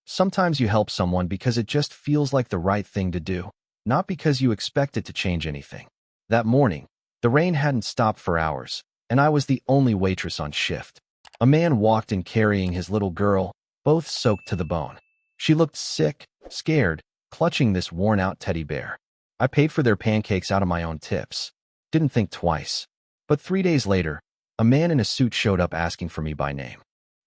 Sometimes you help someone because it just feels like the right thing to do, not because you expect it to change anything. That morning, the rain hadn't stopped for hours, and I was the only waitress on shift. A man walked in carrying his little girl, both soaked to the bone. She looked sick, scared, clutching this worn-out teddy bear. I paid for their pancakes out of my own tips. Didn't think twice. But 3 days later, a man in a suit showed up asking for me by name.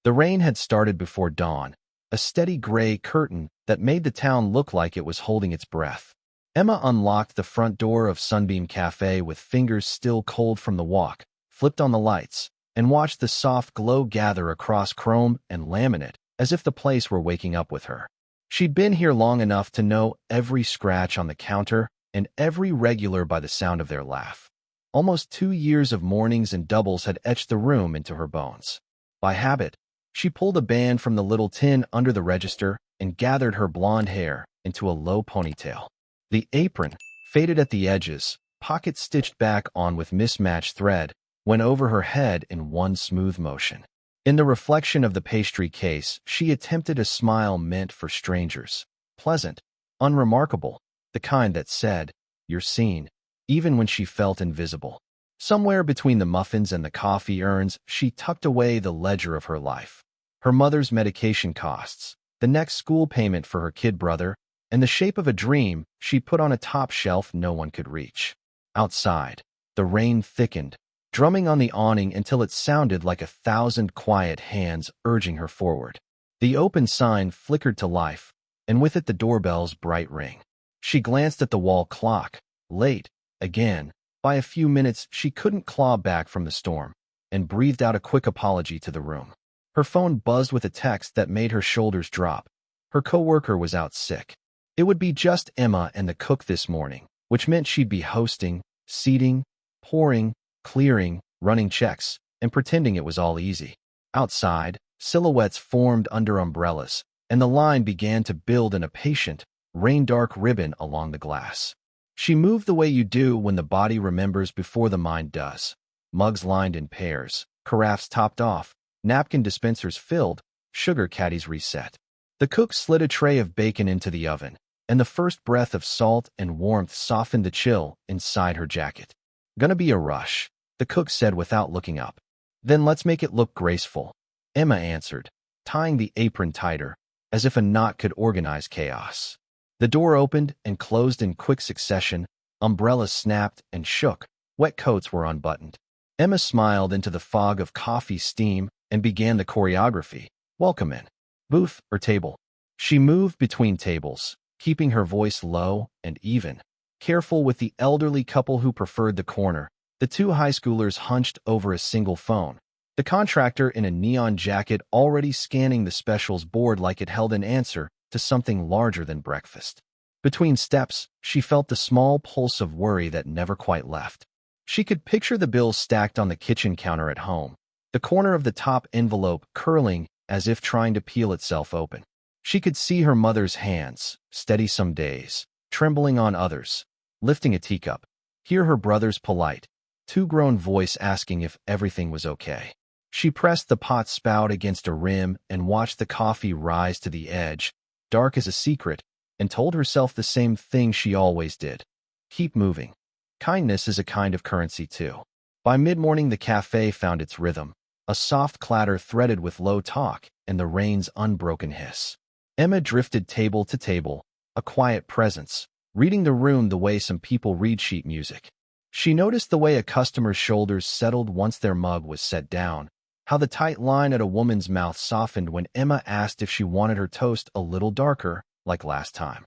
The rain had started before dawn, a steady gray curtain that made the town look like it was holding its breath. Emma unlocked the front door of Sunbeam Cafe with fingers still cold from the walk, flipped on the lights, and watched the soft glow gather across chrome and laminate as if the place were waking up with her. She'd been here long enough to know every scratch on the counter and every regular by the sound of their laugh. Almost 2 years of mornings and doubles had etched the room into her bones. By habit, she pulled a band from the little tin under the register and gathered her blonde hair into a low ponytail. The apron, faded at the edges, pocket stitched back on with mismatched thread, went over her head in one smooth motion. In the reflection of the pastry case, she attempted a smile meant for strangers. Pleasant, unremarkable, the kind that said, "You're seen," even when she felt invisible. Somewhere between the muffins and the coffee urns, she tucked away the ledger of her life. Her mother's medication costs, the next school payment for her kid brother, and the shape of a dream she put on a top shelf no one could reach. Outside, the rain thickened, drumming on the awning until it sounded like 1,000 quiet hands urging her forward. The open sign flickered to life, and with it the doorbell's bright ring. She glanced at the wall clock. Late, again. By a few minutes, she couldn't claw back from the storm, and breathed out a quick apology to the room. Her phone buzzed with a text that made her shoulders drop. Her coworker was out sick. It would be just Emma and the cook this morning, which meant she'd be hosting, seating, pouring, clearing, running checks, and pretending it was all easy. Outside, silhouettes formed under umbrellas, and the line began to build in a patient, rain-dark ribbon along the glass. She moved the way you do when the body remembers before the mind does. Mugs lined in pairs, carafes topped off, napkin dispensers filled, sugar caddies reset. The cook slid a tray of bacon into the oven, and the first breath of salt and warmth softened the chill inside her jacket. "Gonna be a rush," the cook said without looking up. "Then let's make it look graceful," Emma answered, tying the apron tighter, as if a knot could organize chaos. The door opened and closed in quick succession, umbrellas snapped and shook, wet coats were unbuttoned. Emma smiled into the fog of coffee steam and began the choreography. "Welcome in. Booth or table?" She moved between tables, keeping her voice low and even, careful with the elderly couple who preferred the corner. The two high schoolers hunched over a single phone. The contractor in a neon jacket already scanning the specials board like it held an answer to something larger than breakfast. Between steps, she felt the small pulse of worry that never quite left. She could picture the bills stacked on the kitchen counter at home, the corner of the top envelope curling as if trying to peel itself open. She could see her mother's hands, steady some days, trembling on others, lifting a teacup. Hear her brother's polite, two-grown voice asking if everything was okay. She pressed the pot spout against a rim and watched the coffee rise to the edge, dark as a secret, and told herself the same thing she always did. Keep moving. Kindness is a kind of currency too. By mid-morning the cafe found its rhythm, a soft clatter threaded with low talk and the rain's unbroken hiss. Emma drifted table to table, a quiet presence, reading the room the way some people read sheet music. She noticed the way a customer's shoulders settled once their mug was set down, how the tight line at a woman's mouth softened when Emma asked if she wanted her toast a little darker, like last time.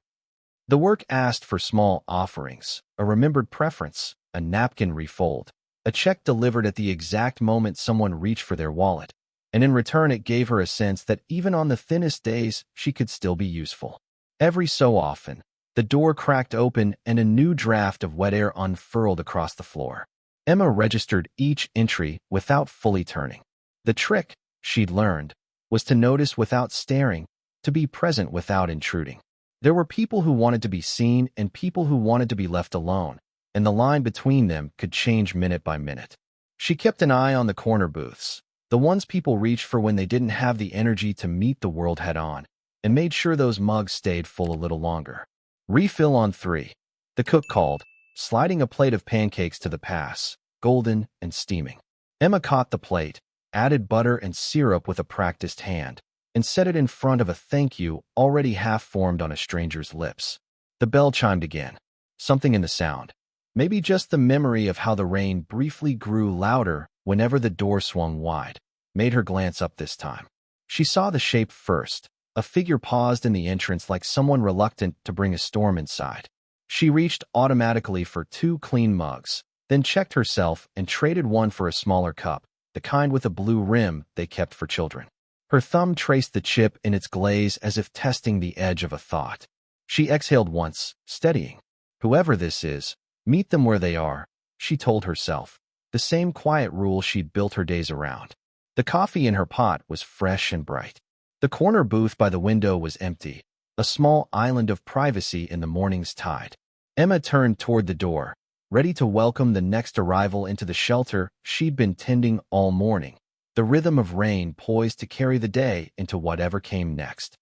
The work asked for small offerings, a remembered preference, a napkin refold, a check delivered at the exact moment someone reached for their wallet, and in return it gave her a sense that even on the thinnest days she could still be useful. Every so often, the door cracked open and a new draft of wet air unfurled across the floor. Emma registered each entry without fully turning. The trick, she'd learned, was to notice without staring, to be present without intruding. There were people who wanted to be seen and people who wanted to be left alone, and the line between them could change minute by minute. She kept an eye on the corner booths, the ones people reached for when they didn't have the energy to meet the world head-on, and made sure those mugs stayed full a little longer. Refill on 3. The cook called, sliding a plate of pancakes to the pass, golden and steaming. Emma caught the plate, added butter and syrup with a practiced hand, and set it in front of a thank you already half-formed on a stranger's lips. The bell chimed again. Something in the sound. Maybe just the memory of how the rain briefly grew louder whenever the door swung wide, made her glance up this time. She saw the shape first. A figure paused in the entrance like someone reluctant to bring a storm inside. She reached automatically for 2 clean mugs, then checked herself and traded one for a smaller cup, the kind with a blue rim they kept for children. Her thumb traced the chip in its glaze as if testing the edge of a thought. She exhaled once, steadying. Whoever this is, meet them where they are, she told herself, the same quiet rule she'd built her days around. The coffee in her pot was fresh and bright. The corner booth by the window was empty, a small island of privacy in the morning's tide. Emma turned toward the door, ready to welcome the next arrival into the shelter she'd been tending all morning, the rhythm of rain poised to carry the day into whatever came next.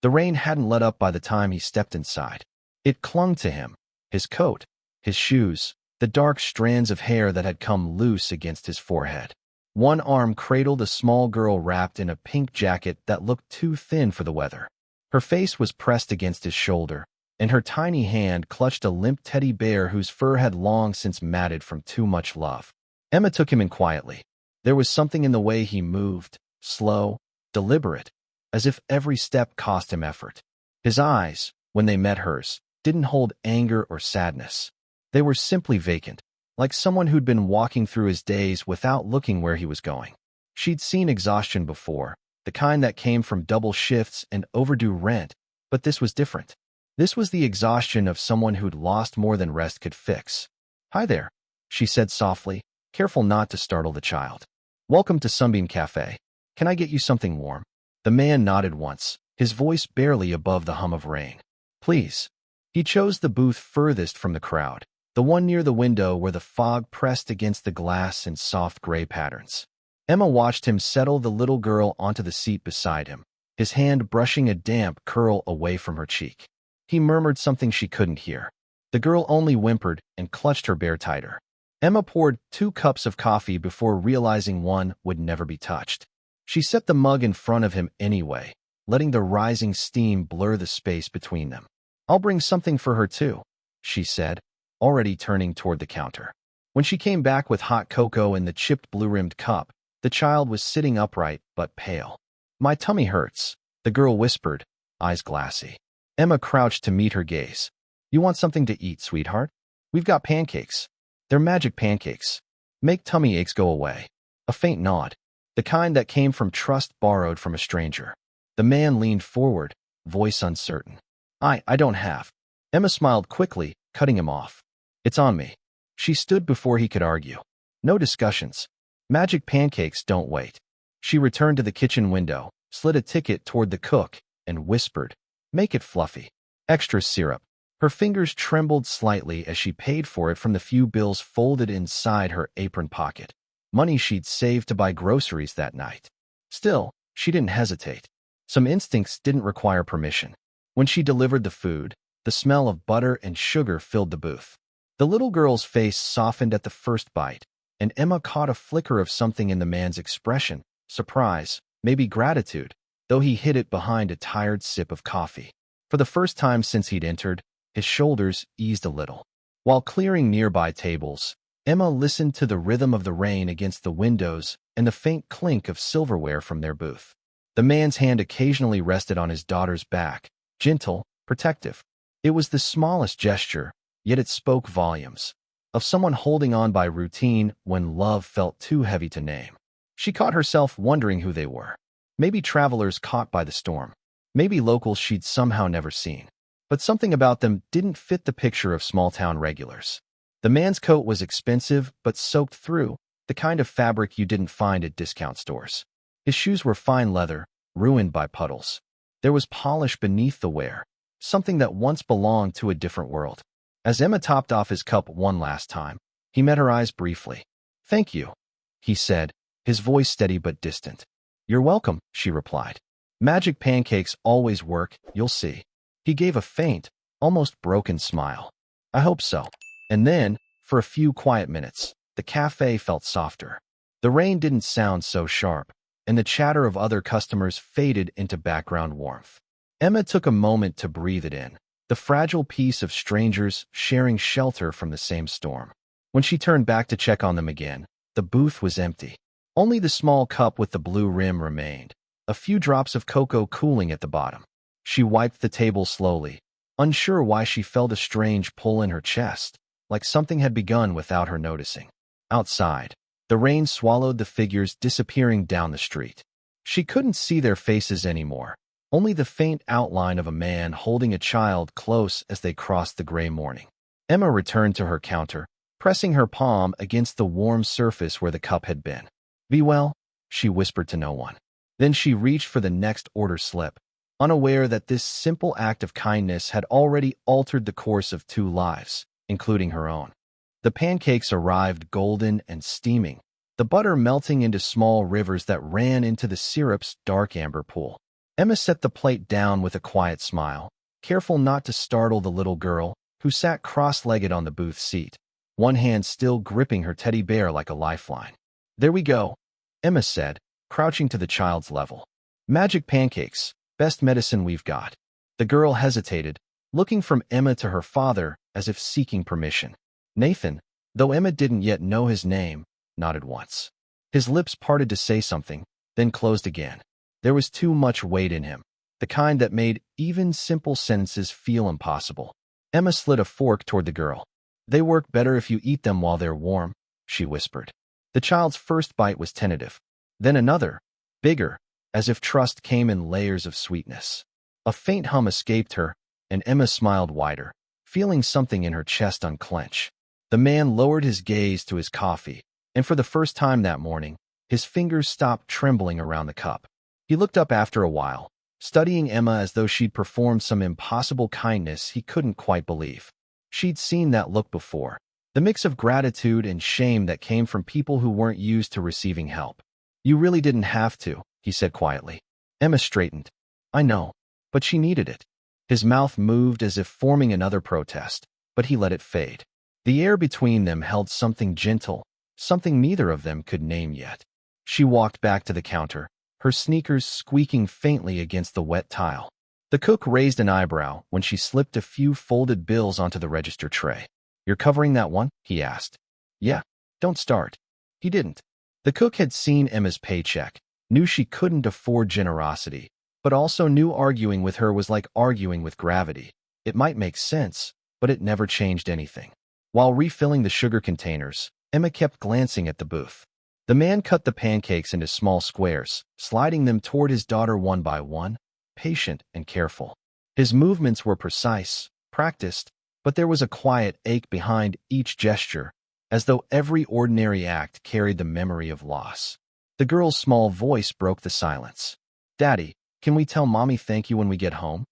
The rain hadn't let up by the time he stepped inside. It clung to him, his coat, his shoes, the dark strands of hair that had come loose against his forehead. One arm cradled a small girl wrapped in a pink jacket that looked too thin for the weather. Her face was pressed against his shoulder, and her tiny hand clutched a limp teddy bear whose fur had long since matted from too much love. Emma took him in quietly. There was something in the way he moved, slow, deliberate, as if every step cost him effort. His eyes, when they met hers, didn't hold anger or sadness. They were simply vacant, like someone who'd been walking through his days without looking where he was going. She'd seen exhaustion before, the kind that came from double shifts and overdue rent, but this was different. This was the exhaustion of someone who'd lost more than rest could fix. "Hi there," she said softly, careful not to startle the child. "Welcome to Sunbeam Cafe. Can I get you something warm?" The man nodded once, his voice barely above the hum of rain. "Please." He chose the booth furthest from the crowd, the one near the window where the fog pressed against the glass in soft gray patterns. Emma watched him settle the little girl onto the seat beside him, his hand brushing a damp curl away from her cheek. He murmured something she couldn't hear. The girl only whimpered and clutched her bear tighter. Emma poured 2 cups of coffee before realizing one would never be touched. She set the mug in front of him anyway, letting the rising steam blur the space between them. "I'll bring something for her too," she said, already turning toward the counter. When she came back with hot cocoa in the chipped blue-rimmed cup, the child was sitting upright but pale. "My tummy hurts," the girl whispered, eyes glassy. Emma crouched to meet her gaze. "You want something to eat, sweetheart? We've got pancakes. They're magic pancakes. Make tummy aches go away." A faint nod, the kind that came from trust borrowed from a stranger. The man leaned forward, voice uncertain. I don't have." Emma smiled quickly, cutting him off. "It's on me." She stood before he could argue. No discussions. Magic pancakes don't wait. She returned to the kitchen window, slid a ticket toward the cook, and whispered, "Make it fluffy. Extra syrup." Her fingers trembled slightly as she paid for it from the few bills folded inside her apron pocket, money she'd saved to buy groceries that night. Still, she didn't hesitate. Some instincts didn't require permission. When she delivered the food, the smell of butter and sugar filled the booth. The little girl's face softened at the first bite, and Emma caught a flicker of something in the man's expression, surprise, maybe gratitude, though he hid it behind a tired sip of coffee. For the first time since he'd entered, his shoulders eased a little. While clearing nearby tables, Emma listened to the rhythm of the rain against the windows and the faint clink of silverware from their booth. The man's hand occasionally rested on his daughter's back, gentle, protective. It was the smallest gesture, yet it spoke volumes, of someone holding on by routine when love felt too heavy to name. She caught herself wondering who they were. Maybe travelers caught by the storm. Maybe locals she'd somehow never seen. But something about them didn't fit the picture of small-town regulars. The man's coat was expensive but soaked through, the kind of fabric you didn't find at discount stores. His shoes were fine leather, ruined by puddles. There was polish beneath the wear, something that once belonged to a different world. As Emma topped off his cup one last time, he met her eyes briefly. "Thank you," he said, his voice steady but distant. "You're welcome," she replied. Magic pancakes always work, you'll see. He gave a faint, almost broken smile. I hope so. And then, for a few quiet minutes, the cafe felt softer. The rain didn't sound so sharp, and the chatter of other customers faded into background warmth. Emma took a moment to breathe it in, the fragile peace of strangers sharing shelter from the same storm. When she turned back to check on them again, the booth was empty. Only the small cup with the blue rim remained, a few drops of cocoa cooling at the bottom. She wiped the table slowly, unsure why she felt a strange pull in her chest, like something had begun without her noticing. Outside, the rain swallowed the figures disappearing down the street. She couldn't see their faces anymore, only the faint outline of a man holding a child close as they crossed the gray morning. Emma returned to her counter, pressing her palm against the warm surface where the cup had been. "Be well," she whispered to no one. Then she reached for the next order slip, unaware that this simple act of kindness had already altered the course of 2 lives, including her own. The pancakes arrived golden and steaming, the butter melting into small rivers that ran into the syrup's dark amber pool. Emma set the plate down with a quiet smile, careful not to startle the little girl, who sat cross-legged on the booth seat, one hand still gripping her teddy bear like a lifeline. "There we go," Emma said, crouching to the child's level. "Magic pancakes, best medicine we've got." The girl hesitated, looking from Emma to her father as if seeking permission. Nathan, though Emma didn't yet know his name, nodded once. His lips parted to say something, then closed again. There was too much weight in him, the kind that made even simple sentences feel impossible. Emma slid a fork toward the girl. "They work better if you eat them while they're warm," she whispered. The child's first bite was tentative. Then another, bigger, as if trust came in layers of sweetness. A faint hum escaped her, and Emma smiled wider, feeling something in her chest unclench. The man lowered his gaze to his coffee, and for the first time that morning, his fingers stopped trembling around the cup. He looked up after a while, studying Emma as though she'd performed some impossible kindness he couldn't quite believe. She'd seen that look before, the mix of gratitude and shame that came from people who weren't used to receiving help. "You really didn't have to," he said quietly. Emma straightened. "I know, but she needed it." His mouth moved as if forming another protest, but he let it fade. The air between them held something gentle, something neither of them could name yet. She walked back to the counter, her sneakers squeaking faintly against the wet tile. The cook raised an eyebrow when she slipped a few folded bills onto the register tray. "You're covering that one?" he asked. "Yeah, don't start." He didn't. The cook had seen Emma's paycheck, knew she couldn't afford generosity, but also knew arguing with her was like arguing with gravity. It might make sense, but it never changed anything. While refilling the sugar containers, Emma kept glancing at the booth. The man cut the pancakes into small squares, sliding them toward his daughter one by one, patient and careful. His movements were precise, practiced, but there was a quiet ache behind each gesture, as though every ordinary act carried the memory of loss. The girl's small voice broke the silence. "Daddy, can we tell Mommy thank you when we get home?"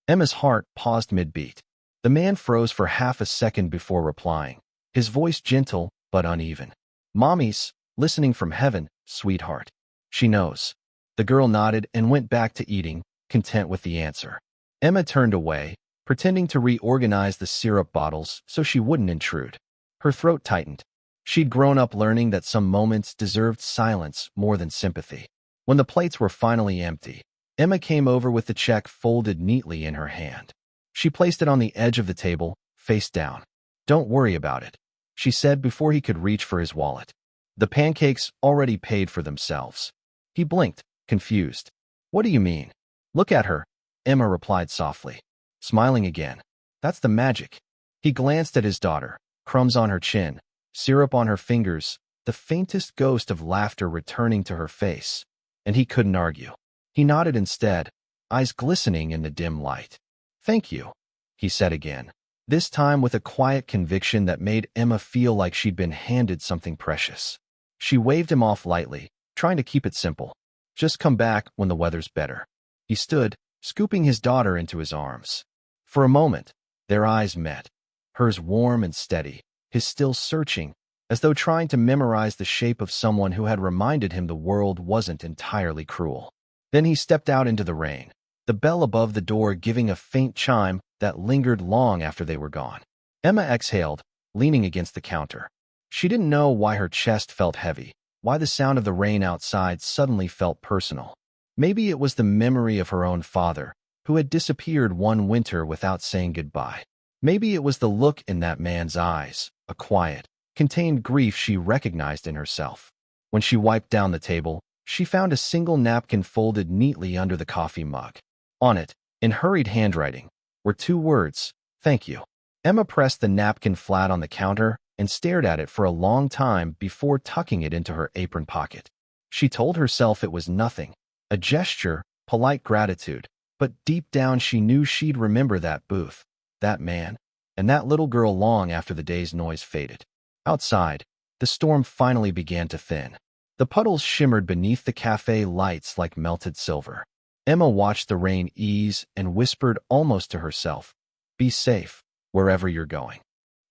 Emma's heart paused mid-beat. The man froze for half a second before replying, his voice gentle but uneven. "Mommy's listening from heaven, sweetheart. She knows." The girl nodded and went back to eating, content with the answer. Emma turned away, pretending to reorganize the syrup bottles so she wouldn't intrude. Her throat tightened. She'd grown up learning that some moments deserved silence more than sympathy. When the plates were finally empty, Emma came over with the check folded neatly in her hand. She placed it on the edge of the table, face down. "Don't worry about it," she said before he could reach for his wallet. The pancakes already paid for themselves. He blinked, confused. "What do you mean?" "Look at her," Emma replied softly, smiling again. "That's the magic." He glanced at his daughter, crumbs on her chin, syrup on her fingers, the faintest ghost of laughter returning to her face, and he couldn't argue. He nodded instead, eyes glistening in the dim light. "Thank you," he said again, this time with a quiet conviction that made Emma feel like she'd been handed something precious. She waved him off lightly, trying to keep it simple. "Just come back when the weather's better." He stood, scooping his daughter into his arms. For a moment, their eyes met, hers warm and steady, his still searching, as though trying to memorize the shape of someone who had reminded him the world wasn't entirely cruel. Then he stepped out into the rain, the bell above the door giving a faint chime that lingered long after they were gone. Emma exhaled, leaning against the counter. She didn't know why her chest felt heavy, why the sound of the rain outside suddenly felt personal. Maybe it was the memory of her own father, who had disappeared one winter without saying goodbye. Maybe it was the look in that man's eyes, a quiet, contained grief she recognized in herself. When she wiped down the table, she found a single napkin folded neatly under the coffee mug. On it, in hurried handwriting, were two words, "Thank you." Emma pressed the napkin flat on the counter and stared at it for a long time before tucking it into her apron pocket. She told herself it was nothing, a gesture, polite gratitude, but deep down she knew she'd remember that booth, that man, and that little girl long after the day's noise faded. Outside, the storm finally began to thin. The puddles shimmered beneath the cafe lights like melted silver. Emma watched the rain ease and whispered almost to herself, "Be safe, wherever you're going."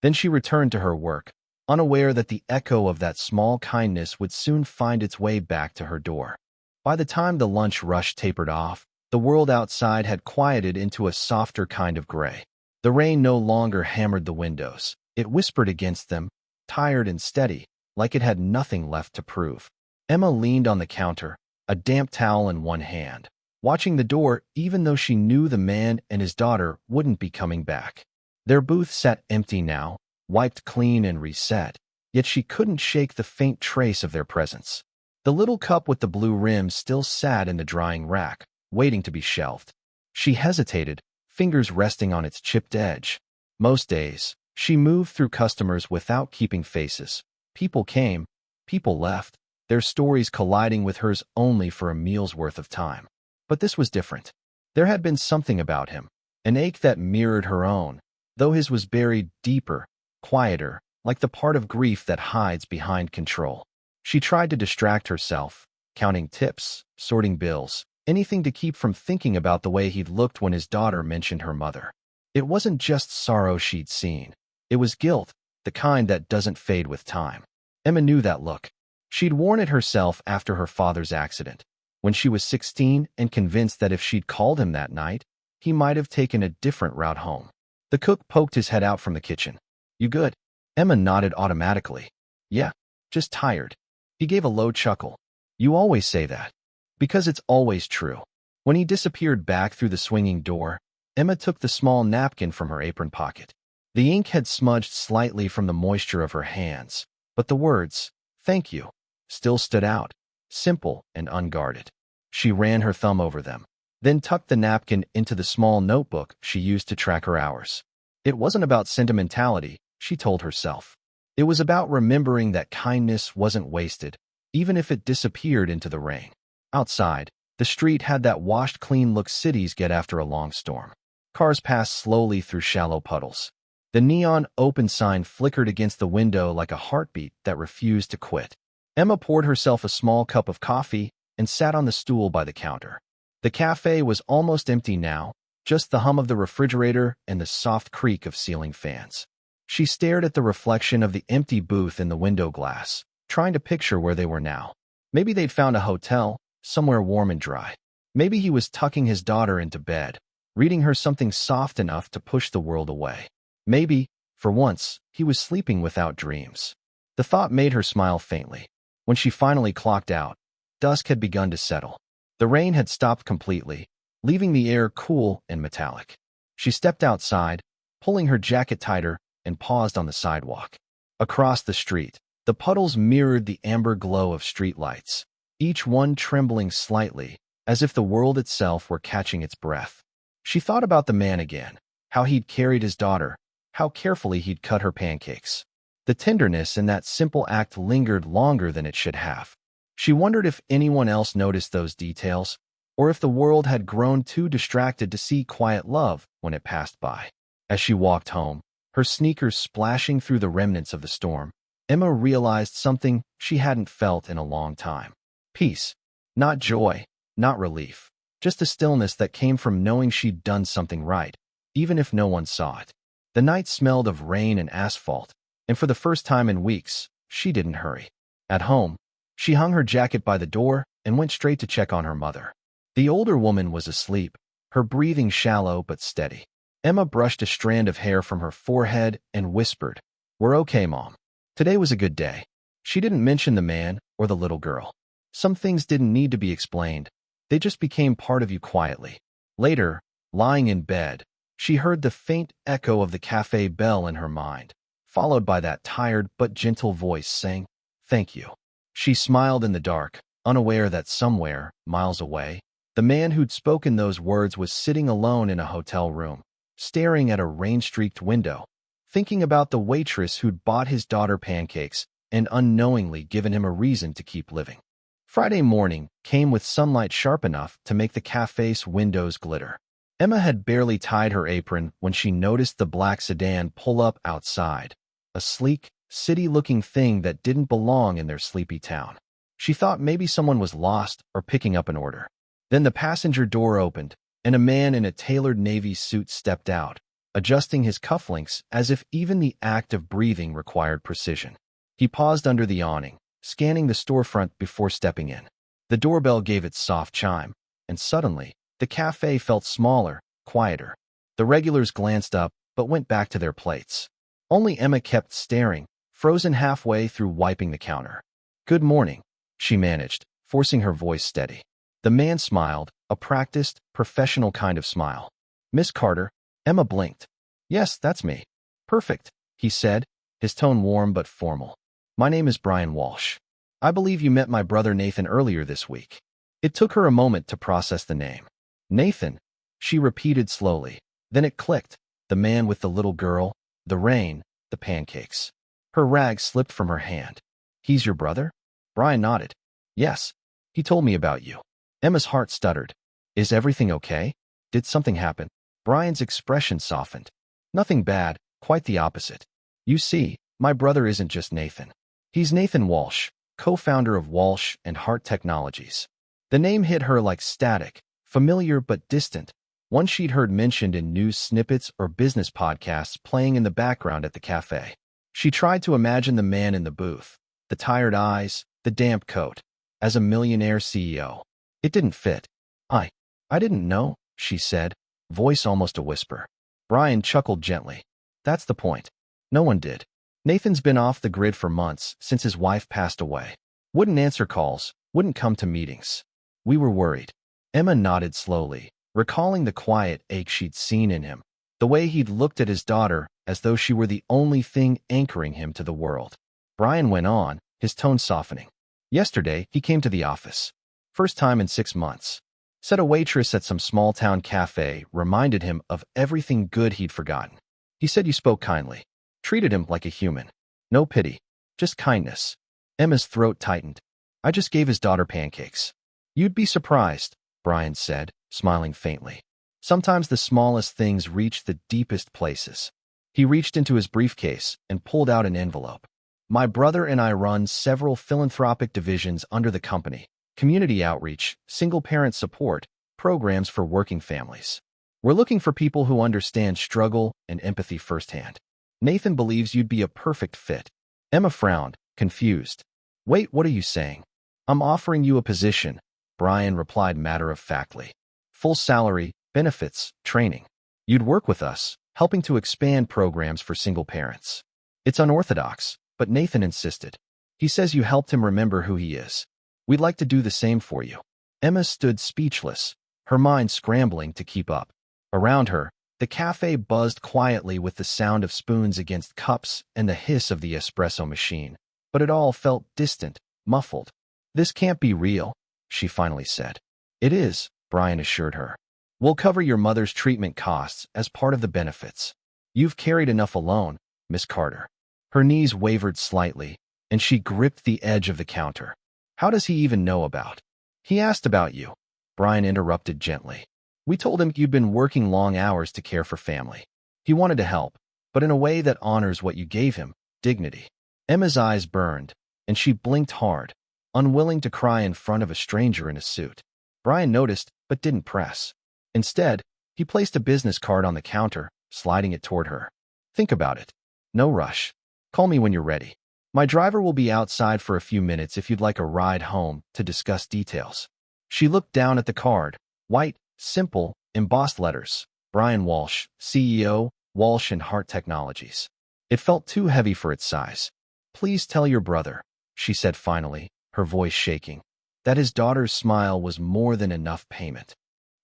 Then she returned to her work, unaware that the echo of that small kindness would soon find its way back to her door. By the time the lunch rush tapered off, the world outside had quieted into a softer kind of gray. The rain no longer hammered the windows. It whispered against them, tired and steady, like it had nothing left to prove. Emma leaned on the counter, a damp towel in one hand, watching the door even though she knew the man and his daughter wouldn't be coming back. Their booth sat empty now, wiped clean and reset, yet she couldn't shake the faint trace of their presence. The little cup with the blue rim still sat in the drying rack, waiting to be shelved. She hesitated, fingers resting on its chipped edge. Most days, she moved through customers without keeping faces. People came, people left, their stories colliding with hers only for a meal's worth of time. But this was different. There had been something about him, an ache that mirrored her own, though his was buried deeper, quieter, like the part of grief that hides behind control. She tried to distract herself, counting tips, sorting bills, anything to keep from thinking about the way he'd looked when his daughter mentioned her mother. It wasn't just sorrow she'd seen. It was guilt, the kind that doesn't fade with time. Emma knew that look. She'd worn it herself after her father's accident, when she was 16 and convinced that if she'd called him that night, he might have taken a different route home. The cook poked his head out from the kitchen. "You good?" Emma nodded automatically. "Yeah, just tired." He gave a low chuckle. "You always say that." "Because it's always true." When he disappeared back through the swinging door, Emma took the small napkin from her apron pocket. The ink had smudged slightly from the moisture of her hands, but the words, "Thank you," still stood out, simple and unguarded. She ran her thumb over them, then tucked the napkin into the small notebook she used to track her hours. It wasn't about sentimentality, she told herself. It was about remembering that kindness wasn't wasted, even if it disappeared into the rain. Outside, the street had that washed-clean look cities get after a long storm. Cars passed slowly through shallow puddles. The neon open sign flickered against the window like a heartbeat that refused to quit. Emma poured herself a small cup of coffee and sat on the stool by the counter. The cafe was almost empty now, just the hum of the refrigerator and the soft creak of ceiling fans. She stared at the reflection of the empty booth in the window glass, trying to picture where they were now. Maybe they'd found a hotel, somewhere warm and dry. Maybe he was tucking his daughter into bed, reading her something soft enough to push the world away. Maybe, for once, he was sleeping without dreams. The thought made her smile faintly. When she finally clocked out, dusk had begun to settle. The rain had stopped completely, leaving the air cool and metallic. She stepped outside, pulling her jacket tighter, and paused on the sidewalk. Across the street, the puddles mirrored the amber glow of streetlights, each one trembling slightly, as if the world itself were catching its breath. She thought about the man again, how he'd carried his daughter, how carefully he'd cut her pancakes. The tenderness in that simple act lingered longer than it should have. She wondered if anyone else noticed those details, or if the world had grown too distracted to see quiet love when it passed by. As she walked home, her sneakers splashing through the remnants of the storm, Emma realized something she hadn't felt in a long time. Peace. Not joy, not relief, just a stillness that came from knowing she'd done something right, even if no one saw it. The night smelled of rain and asphalt, and for the first time in weeks, she didn't hurry. At home, she hung her jacket by the door and went straight to check on her mother. The older woman was asleep, her breathing shallow but steady. Emma brushed a strand of hair from her forehead and whispered, "We're okay, Mom. Today was a good day." She didn't mention the man or the little girl. Some things didn't need to be explained. They just became part of you quietly. Later, lying in bed, she heard the faint echo of the cafe bell in her mind, followed by that tired but gentle voice saying, "Thank you." She smiled in the dark, unaware that somewhere, miles away, the man who'd spoken those words was sitting alone in a hotel room, staring at a rain-streaked window, thinking about the waitress who'd bought his daughter pancakes and unknowingly given him a reason to keep living. Friday morning came with sunlight sharp enough to make the cafe's windows glitter. Emma had barely tied her apron when she noticed the black sedan pull up outside, a sleek, city-looking thing that didn't belong in their sleepy town. She thought maybe someone was lost or picking up an order. Then the passenger door opened, and a man in a tailored navy suit stepped out, adjusting his cufflinks as if even the act of breathing required precision. He paused under the awning, scanning the storefront before stepping in. The doorbell gave its soft chime, and suddenly, the cafe felt smaller, quieter. The regulars glanced up, but went back to their plates. Only Emma kept staring, frozen halfway through wiping the counter. "Good morning," she managed, forcing her voice steady. The man smiled, a practiced, professional kind of smile. "Miss Carter?" Emma blinked. "Yes, that's me." "Perfect," he said, his tone warm but formal. "My name is Brian Walsh. I believe you met my brother Nathan earlier this week." It took her a moment to process the name. "Nathan," she repeated slowly. Then it clicked. The man with the little girl, the rain, the pancakes. Her rag slipped from her hand. "He's your brother?" Brian nodded. "Yes. He told me about you." Emma's heart stuttered. "Is everything okay? Did something happen?" Brian's expression softened. "Nothing bad, quite the opposite. You see, my brother isn't just Nathan. He's Nathan Walsh, co-founder of Walsh and Hart Technologies." The name hit her like static, familiar but distant, one she'd heard mentioned in news snippets or business podcasts playing in the background at the cafe. She tried to imagine the man in the booth, the tired eyes, the damp coat, as a millionaire CEO. It didn't fit. I didn't know," she said, voice almost a whisper. Brian chuckled gently. "That's the point. No one did. Nathan's been off the grid for months since his wife passed away. Wouldn't answer calls, wouldn't come to meetings. We were worried." Emma nodded slowly, recalling the quiet ache she'd seen in him, the way he'd looked at his daughter as though she were the only thing anchoring him to the world. Brian went on, his tone softening. "Yesterday, he came to the office. First time in 6 months. Said a waitress at some small-town cafe reminded him of everything good he'd forgotten. He said you spoke kindly. Treated him like a human. No pity. Just kindness." Emma's throat tightened. "I just gave his daughter pancakes." "You'd be surprised," Brian said, smiling faintly. "Sometimes the smallest things reach the deepest places." He reached into his briefcase and pulled out an envelope. "My brother and I run several philanthropic divisions under the company. Community outreach, single-parent support, programs for working families. We're looking for people who understand struggle and empathy firsthand. Nathan believes you'd be a perfect fit." Emma frowned, confused. "Wait, what are you saying?" "I'm offering you a position," Brian replied matter-of-factly. "Full salary, benefits, training. You'd work with us, helping to expand programs for single parents. It's unorthodox, but Nathan insisted. He says you helped him remember who he is. We'd like to do the same for you." Emma stood speechless, her mind scrambling to keep up. Around her, the cafe buzzed quietly with the sound of spoons against cups and the hiss of the espresso machine, but it all felt distant, muffled. "This can't be real," she finally said. "It is," Brian assured her. "We'll cover your mother's treatment costs as part of the benefits. You've carried enough alone, Miss Carter." Her knees wavered slightly, and she gripped the edge of the counter. "How does he even know about?" "He asked about you," Brian interrupted gently. "We told him you'd been working long hours to care for family. He wanted to help, but in a way that honors what you gave him, dignity." Emma's eyes burned, and she blinked hard, unwilling to cry in front of a stranger in a suit. Brian noticed, but didn't press. Instead, he placed a business card on the counter, sliding it toward her. "Think about it. No rush. Call me when you're ready. My driver will be outside for a few minutes if you'd like a ride home to discuss details." She looked down at the card, White, simple, embossed letters. Brian Walsh, CEO, Walsh and Hart Technologies. It felt too heavy for its size. "Please tell your brother," she said finally, her voice shaking, that his daughter's smile was more than enough payment.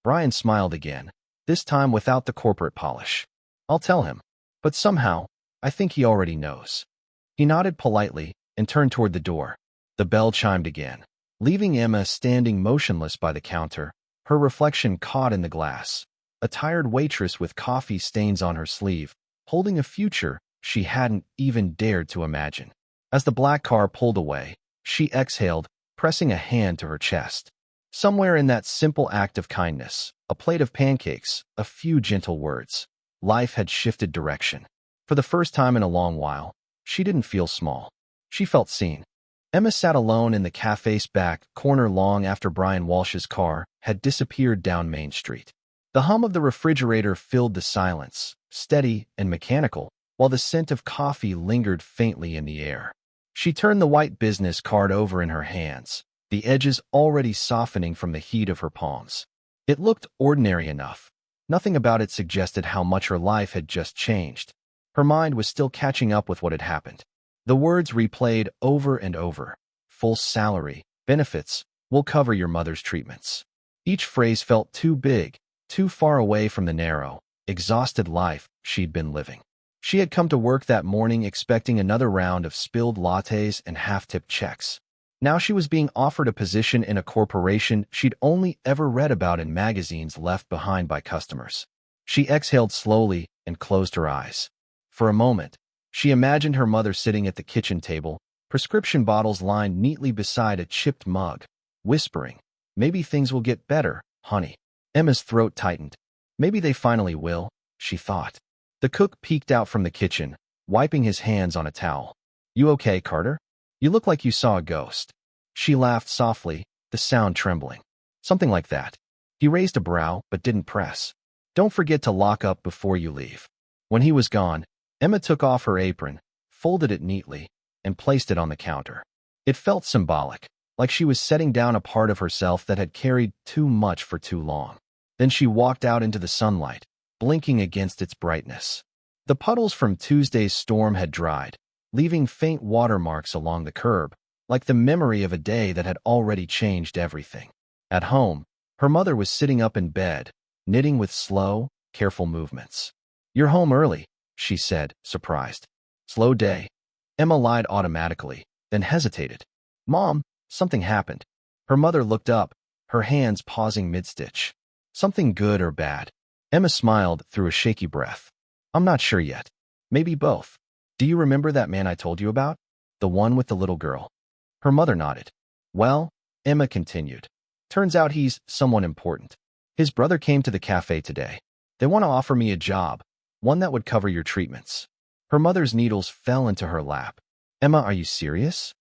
Brian smiled again, this time without the corporate polish. "I'll tell him. But somehow, I think he already knows." He nodded politely and turned toward the door. The bell chimed again, leaving Emma standing motionless by the counter, her reflection caught in the glass. A tired waitress with coffee stains on her sleeve, holding a future she hadn't even dared to imagine. As the black car pulled away, she exhaled, pressing a hand to her chest. Somewhere in that simple act of kindness, a plate of pancakes, a few gentle words, life had shifted direction. For the first time in a long while, she didn't feel small. She felt seen. Emma sat alone in the cafe's back corner long after Brian Walsh's car had disappeared down Main Street. The hum of the refrigerator filled the silence, steady and mechanical, while the scent of coffee lingered faintly in the air. She turned the white business card over in her hands, the edges already softening from the heat of her palms. It looked ordinary enough. Nothing about it suggested how much her life had just changed. Her mind was still catching up with what had happened. The words replayed over and over. "Full salary, benefits, we'll cover your mother's treatments." Each phrase felt too big, too far away from the narrow, exhausted life she'd been living. She had come to work that morning expecting another round of spilled lattes and half-tipped checks. Now she was being offered a position in a corporation she'd only ever read about in magazines left behind by customers. She exhaled slowly and closed her eyes. For a moment, she imagined her mother sitting at the kitchen table, prescription bottles lined neatly beside a chipped mug, whispering, "Maybe things will get better, honey." Emma's throat tightened. Maybe they finally will, she thought. The cook peeked out from the kitchen, wiping his hands on a towel. "You okay, Carter? You look like you saw a ghost." She laughed softly, the sound trembling. "Something like that." He raised a brow but didn't press. "Don't forget to lock up before you leave." When he was gone, Emma took off her apron, folded it neatly, and placed it on the counter. It felt symbolic, like she was setting down a part of herself that had carried too much for too long. Then she walked out into the sunlight, blinking against its brightness. The puddles from Tuesday's storm had dried, leaving faint watermarks along the curb, like the memory of a day that had already changed everything. At home, her mother was sitting up in bed, knitting with slow, careful movements. "You're home early," she said, surprised. "Slow day." Emma lied automatically, then hesitated. "Mom, something happened." Her mother looked up, her hands pausing mid-stitch. "Something good or bad?" Emma smiled through a shaky breath. "I'm not sure yet. Maybe both. Do you remember that man I told you about? The one with the little girl?" Her mother nodded. "Well," Emma continued, "turns out he's someone important. His brother came to the cafe today. They want to offer me a job, one that would cover your treatments." Her mother's needles fell into her lap. "Emma, are you serious?"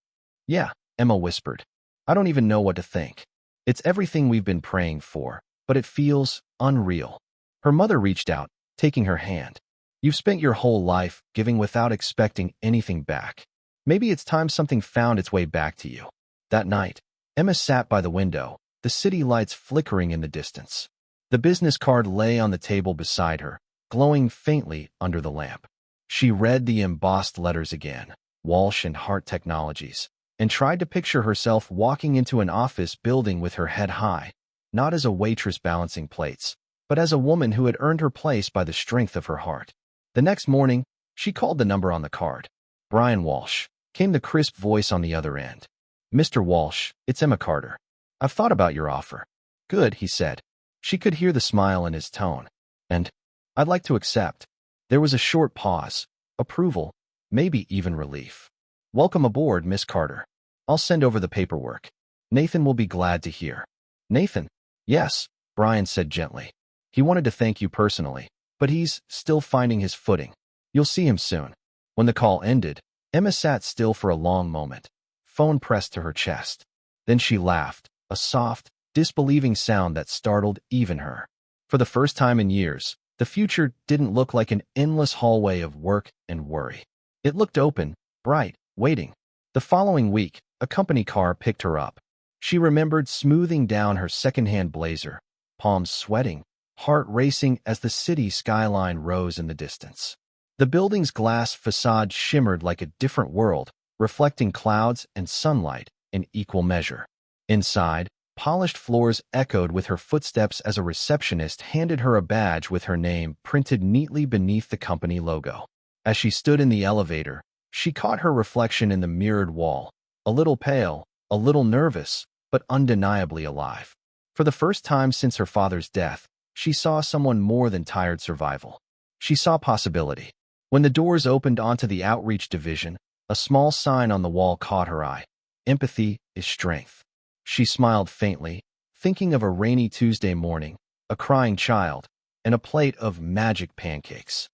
"Yeah," Emma whispered. "I don't even know what to think. It's everything we've been praying for, but it feels unreal." Her mother reached out, taking her hand. "You've spent your whole life giving without expecting anything back. Maybe it's time something found its way back to you." That night, Emma sat by the window, the city lights flickering in the distance. The business card lay on the table beside her, glowing faintly under the lamp. She read the embossed letters again, Walsh and Hart Technologies, and tried to picture herself walking into an office building with her head high, not as a waitress balancing plates, but as a woman who had earned her place by the strength of her heart. The next morning, she called the number on the card. "Brian Walsh," came the crisp voice on the other end. "Mr. Walsh, it's Emma Carter. I've thought about your offer." "Good," he said. She could hear the smile in his tone. "And I'd like to accept." There was a short pause, approval, maybe even relief. "Welcome aboard, Miss Carter. I'll send over the paperwork. Nathan will be glad to hear." "Nathan?" "Yes," Brian said gently. "He wanted to thank you personally, but he's still finding his footing. You'll see him soon." When the call ended, Emma sat still for a long moment, phone pressed to her chest. Then she laughed, a soft, disbelieving sound that startled even her. For the first time in years, the future didn't look like an endless hallway of work and worry. It looked open, bright, waiting. The following week, a company car picked her up. She remembered smoothing down her second-hand blazer, palms sweating, heart racing as the city skyline rose in the distance. The building's glass facade shimmered like a different world, reflecting clouds and sunlight in equal measure. Inside, polished floors echoed with her footsteps as a receptionist handed her a badge with her name printed neatly beneath the company logo. As she stood in the elevator, she caught her reflection in the mirrored wall, a little pale, a little nervous, but undeniably alive. For the first time since her father's death, she saw someone more than tired survival. She saw possibility. When the doors opened onto the outreach division, a small sign on the wall caught her eye. Empathy is strength. She smiled faintly, thinking of a rainy Tuesday morning, a crying child, and a plate of magic pancakes.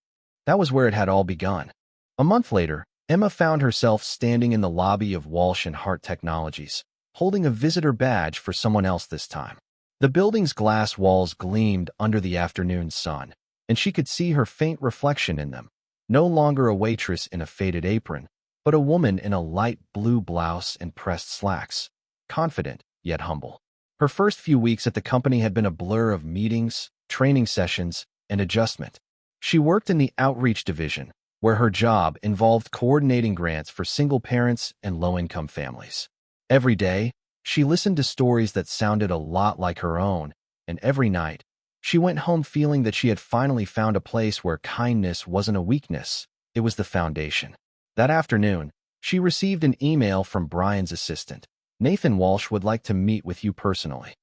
That was where it had all begun. A month later, Emma found herself standing in the lobby of Walsh and Hart Technologies, holding a visitor badge for someone else this time. The building's glass walls gleamed under the afternoon sun, and she could see her faint reflection in them. No longer a waitress in a faded apron, but a woman in a light blue blouse and pressed slacks, confident yet humble. Her first few weeks at the company had been a blur of meetings, training sessions, and adjustment. She worked in the outreach division, where her job involved coordinating grants for single parents and low-income families. Every day, she listened to stories that sounded a lot like her own, and every night, she went home feeling that she had finally found a place where kindness wasn't a weakness, it was the foundation. That afternoon, she received an email from Brian's assistant. Nathan Walsh would like to meet with you personally.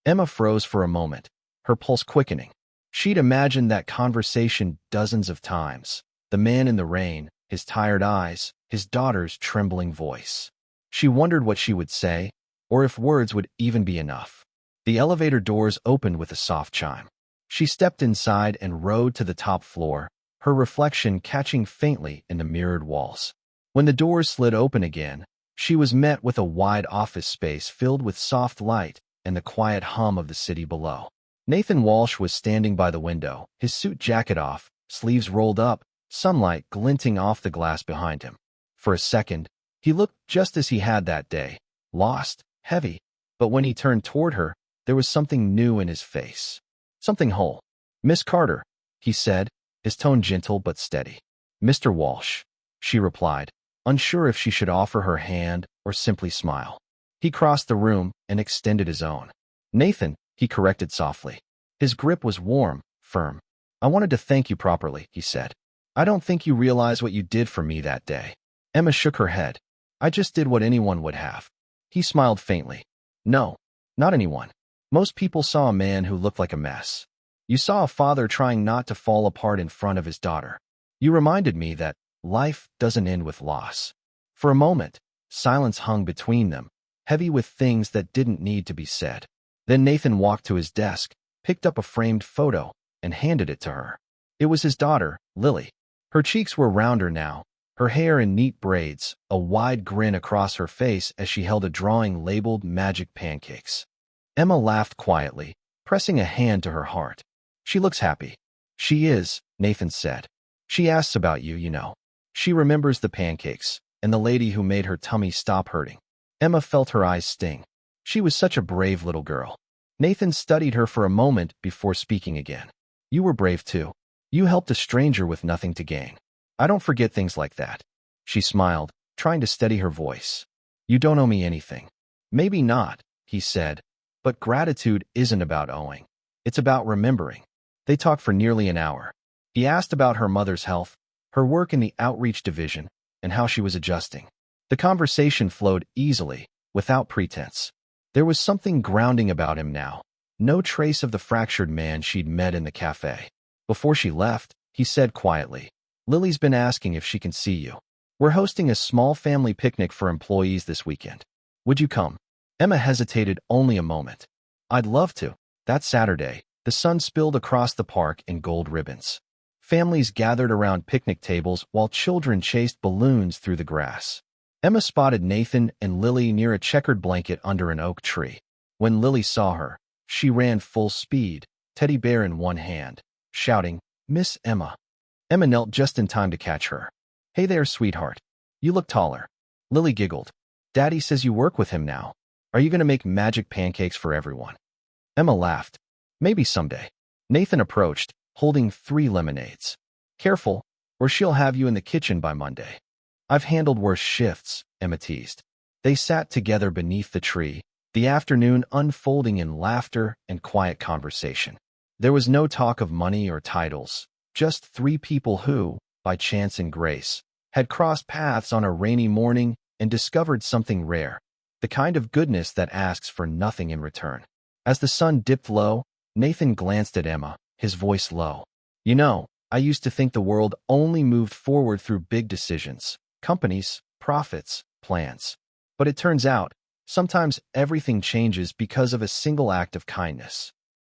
Emma froze for a moment, her pulse quickening. She'd imagined that conversation dozens of times. The man in the rain, his tired eyes, his daughter's trembling voice. She wondered what she would say, or if words would even be enough. The elevator doors opened with a soft chime. She stepped inside and rode to the top floor, her reflection catching faintly in the mirrored walls. When the doors slid open again, she was met with a wide office space filled with soft light and the quiet hum of the city below. Nathan Walsh was standing by the window, his suit jacket off, sleeves rolled up, sunlight glinting off the glass behind him. For a second, he looked just as he had that day, lost, heavy, but when he turned toward her, there was something new in his face. Something whole. "Miss Carter," he said, his tone gentle but steady. "Mr. Walsh," she replied, unsure if she should offer her hand or simply smile. He crossed the room and extended his own. "Nathan," he corrected softly. His grip was warm, firm. "I wanted to thank you properly," he said. "I don't think you realize what you did for me that day." Emma shook her head. "I just did what anyone would have." He smiled faintly. "No, not anyone. Most people saw a man who looked like a mess. You saw a father trying not to fall apart in front of his daughter. You reminded me that life doesn't end with loss." For a moment, silence hung between them, heavy with things that didn't need to be said. Then Nathan walked to his desk, picked up a framed photo, and handed it to her. It was his daughter, Lily. Her cheeks were rounder now, her hair in neat braids, a wide grin across her face as she held a drawing labeled Magic Pancakes. Emma laughed quietly, pressing a hand to her heart. "She looks happy." "She is," Nathan said. "She asks about you, you know. She remembers the pancakes, and the lady who made her tummy stop hurting." Emma felt her eyes sting. She was such a brave little girl. Nathan studied her for a moment before speaking again. "You were brave too. You helped a stranger with nothing to gain. I don't forget things like that." She smiled, trying to steady her voice. "You don't owe me anything." "Maybe not," he said, "but gratitude isn't about owing. It's about remembering." They talked for nearly an hour. He asked about her mother's health, her work in the outreach division, and how she was adjusting. The conversation flowed easily, without pretense. There was something grounding about him now, no trace of the fractured man she'd met in the cafe. Before she left, he said quietly, "Lily's been asking if she can see you. We're hosting a small family picnic for employees this weekend. Would you come?" Emma hesitated only a moment. "I'd love to." That Saturday, the sun spilled across the park in gold ribbons. Families gathered around picnic tables while children chased balloons through the grass. Emma spotted Nathan and Lily near a checkered blanket under an oak tree. When Lily saw her, she ran full speed, teddy bear in one hand, shouting, "Miss Emma." Emma knelt just in time to catch her. "Hey there, sweetheart. You look taller." Lily giggled. "Daddy says you work with him now. Are you going to make magic pancakes for everyone?" Emma laughed. Maybe someday. Nathan approached, holding 3 lemonades. Careful, or she'll have you in the kitchen by Monday. I've handled worse shifts, Emma teased. They sat together beneath the tree, the afternoon unfolding in laughter and quiet conversation. There was no talk of money or titles, just 3 people who, by chance and grace, had crossed paths on a rainy morning and discovered something rare, the kind of goodness that asks for nothing in return. As the sun dipped low, Nathan glanced at Emma, his voice low. You know, I used to think the world only moved forward through big decisions, companies, profits, plans. But it turns out, sometimes everything changes because of a single act of kindness.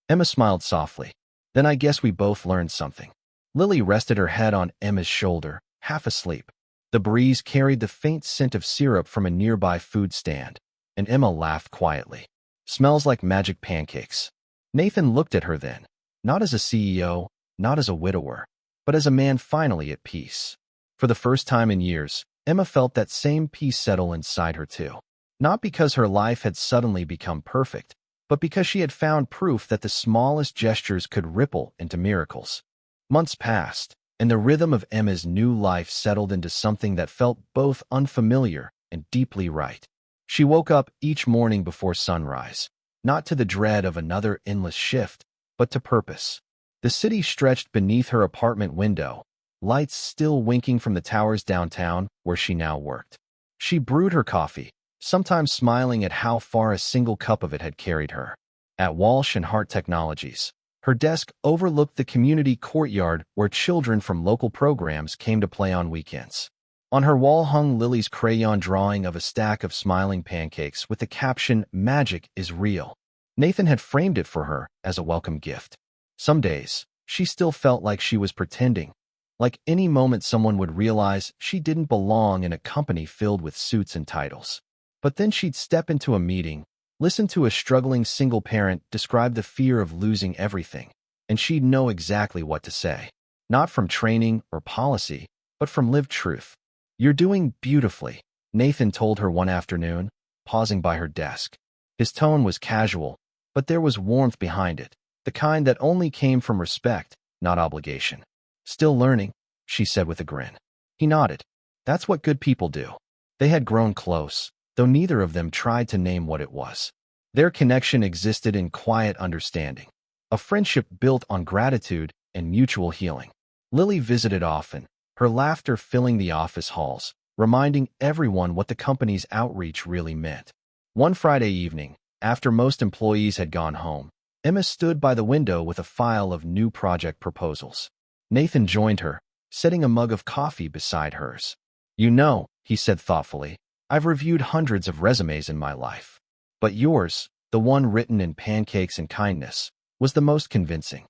Emma smiled softly. Then I guess we both learned something. Lily rested her head on Emma's shoulder, half asleep. The breeze carried the faint scent of syrup from a nearby food stand, and Emma laughed quietly. Smells like magic pancakes. Nathan looked at her then, not as a CEO, not as a widower, but as a man finally at peace. For the first time in years, Emma felt that same peace settle inside her too. Not because her life had suddenly become perfect, but because she had found proof that the smallest gestures could ripple into miracles. Months passed, and the rhythm of Emma's new life settled into something that felt both unfamiliar and deeply right. She woke up each morning before sunrise, not to the dread of another endless shift, but to purpose. The city stretched beneath her apartment window, lights still winking from the towers downtown where she now worked. She brewed her coffee, sometimes smiling at how far a single cup of it had carried her. At Walsh and Hart Technologies, her desk overlooked the community courtyard where children from local programs came to play on weekends. On her wall hung Lily's crayon drawing of a stack of smiling pancakes with the caption, "Magic is real." Nathan had framed it for her as a welcome gift. Some days, she still felt like she was pretending, like any moment someone would realize she didn't belong in a company filled with suits and titles. But then she'd step into a meeting, listen to a struggling single parent describe the fear of losing everything, and she'd know exactly what to say. Not from training or policy, but from lived truth. "You're doing beautifully," Nathan told her one afternoon, pausing by her desk. His tone was casual, but there was warmth behind it, the kind that only came from respect, not obligation. "Still learning," she said with a grin. He nodded. That's what good people do. They had grown close, though neither of them tried to name what it was. Their connection existed in quiet understanding, a friendship built on gratitude and mutual healing. Lily visited often, her laughter filling the office halls, reminding everyone what the company's outreach really meant. One Friday evening, after most employees had gone home, Emma stood by the window with a file of new project proposals. Nathan joined her, setting a mug of coffee beside hers. "You know," he said thoughtfully, "I've reviewed hundreds of resumes in my life. But yours, the one written in pancakes and kindness, was the most convincing."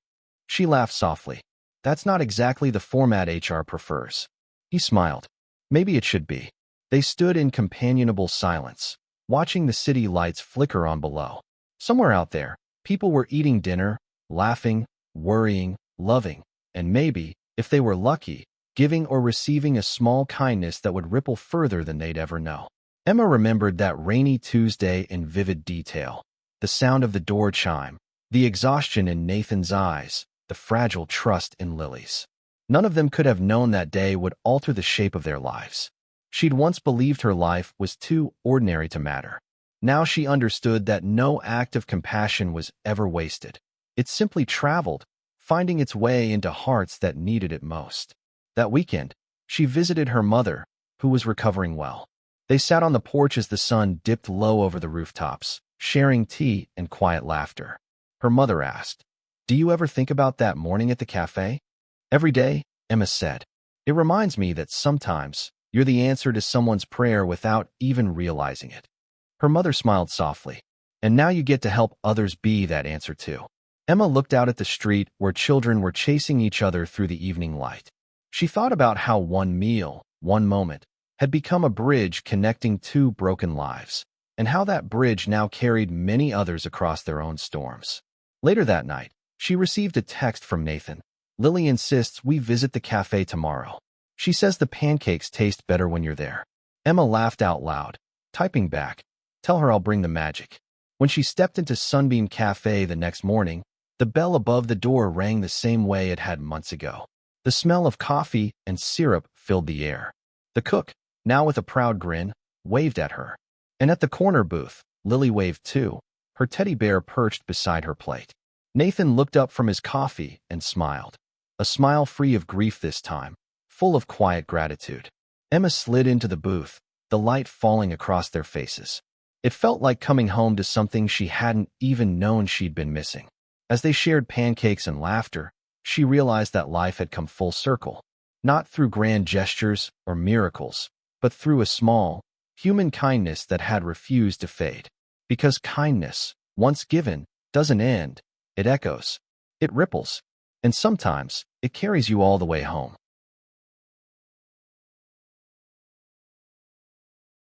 She laughed softly. "That's not exactly the format HR prefers." He smiled. "Maybe it should be." They stood in companionable silence, watching the city lights flicker on below. Somewhere out there, people were eating dinner, laughing, worrying, loving, and maybe, if they were lucky, giving or receiving a small kindness that would ripple further than they'd ever know. Emma remembered that rainy Tuesday in vivid detail. The sound of the door chime, the exhaustion in Nathan's eyes, the fragile trust in Lily's. None of them could have known that day would alter the shape of their lives. She'd once believed her life was too ordinary to matter. Now she understood that no act of compassion was ever wasted. It simply traveled, finding its way into hearts that needed it most. That weekend, she visited her mother, who was recovering well. They sat on the porch as the sun dipped low over the rooftops, sharing tea and quiet laughter. Her mother asked, "Do you ever think about that morning at the cafe?" "Every day," Emma said. "It reminds me that sometimes you're the answer to someone's prayer without even realizing it." Her mother smiled softly. "And now you get to help others be that answer too." Emma looked out at the street where children were chasing each other through the evening light. She thought about how one meal, one moment, had become a bridge connecting 2 broken lives, and how that bridge now carried many others across their own storms. Later that night, she received a text from Nathan. "Lily insists we visit the cafe tomorrow. She says the pancakes taste better when you're there." Emma laughed out loud, typing back, "Tell her I'll bring the magic." When she stepped into Sunbeam Cafe the next morning, The bell above the door rang the same way it had months ago. The smell of coffee and syrup filled the air. The cook, now with a proud grin, waved at her. And at the corner booth, Lily waved too, her teddy bear perched beside her plate. Nathan looked up from his coffee and smiled. A smile free of grief this time, full of quiet gratitude. Emma slid into the booth, the light falling across their faces. It felt like coming home to something she hadn't even known she'd been missing. As they shared pancakes and laughter, she realized that life had come full circle, not through grand gestures or miracles, but through a small, human kindness that had refused to fade. Because kindness, once given, doesn't end, it echoes, it ripples, and sometimes it carries you all the way home.